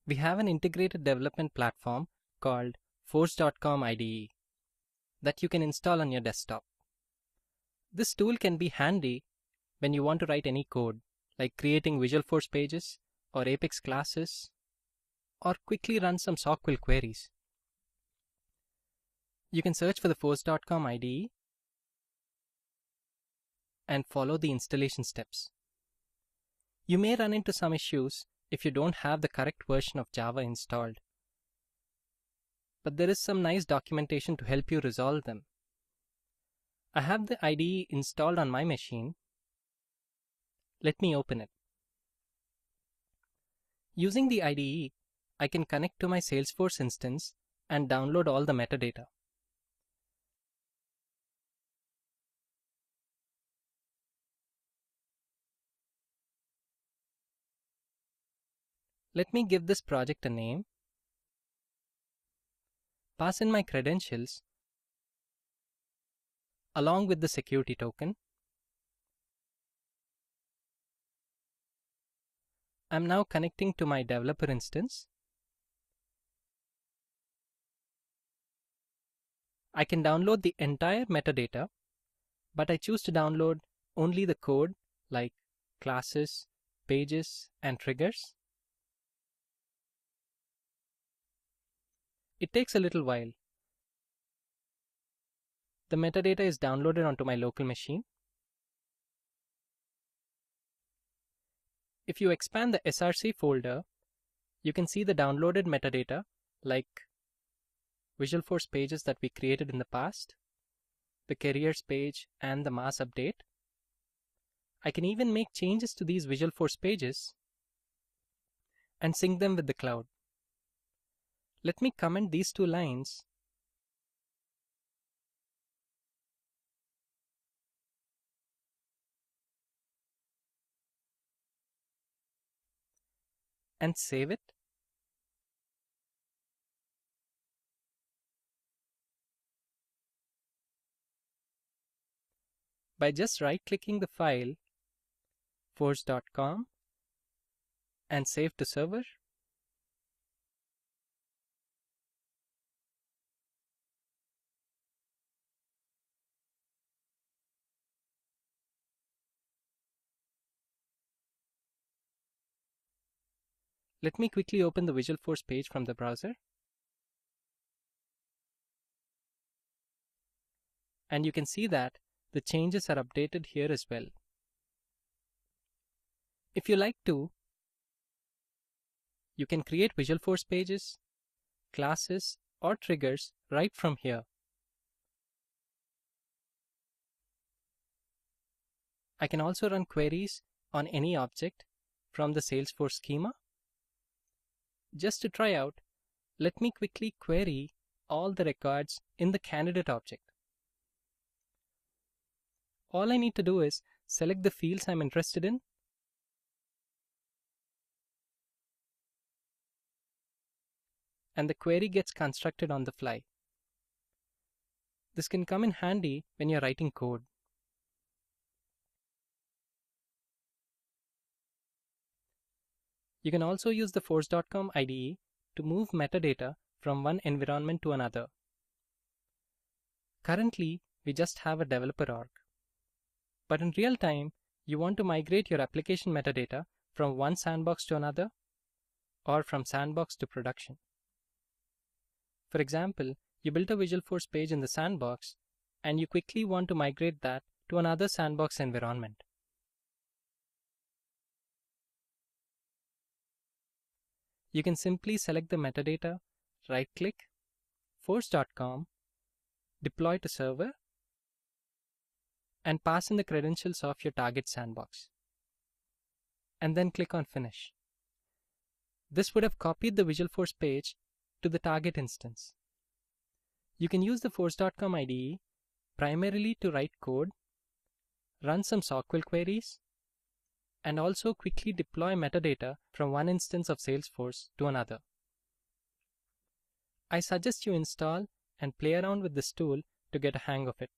We have an integrated development platform called Force.com IDE that you can install on your desktop. This tool can be handy when you want to write any code, like creating Visualforce pages or Apex classes, or quickly run some SQL queries. You can search for the Force.com IDE and follow the installation steps. You may run into some issues if you don't have the correct version of Java installed, but there is some nice documentation to help you resolve them. I have the IDE installed on my machine. Let me open it. Using the IDE, I can connect to my Salesforce instance and download all the metadata. Let me give this project a name, pass in my credentials along with the security token. I'm now connecting to my developer instance. I can download the entire metadata, but I choose to download only the code like classes, pages, and triggers. It takes a little while. The metadata is downloaded onto my local machine. If you expand the SRC folder, you can see the downloaded metadata like Visualforce pages that we created in the past, the careers page, and the mass update. I can even make changes to these Visualforce pages and sync them with the cloud. Let me comment these two lines and save it. By just right-clicking the file, force.com, and save to server. Let me quickly open the Visualforce page from the browser. And you can see that the changes are updated here as well. If you like to, you can create Visualforce pages, classes, or triggers right from here. I can also run queries on any object from the Salesforce schema. Just to try out, let me quickly query all the records in the candidate object. All I need to do is select the fields I'm interested in, and the query gets constructed on the fly. This can come in handy when you're writing code. You can also use the Force.com IDE to move metadata from one environment to another. Currently, we just have a developer org. But in real time, you want to migrate your application metadata from one sandbox to another, or from sandbox to production. For example, you built a Visualforce page in the sandbox, and you quickly want to migrate that to another sandbox environment. You can simply select the metadata, right-click, force.com, deploy to server, and pass in the credentials of your target sandbox. And then click on Finish. This would have copied the Visualforce page to the target instance. You can use the Force.com IDE primarily to write code, run some SQL queries, and also quickly deploy metadata from one instance of Salesforce to another. I suggest you install and play around with this tool to get a hang of it.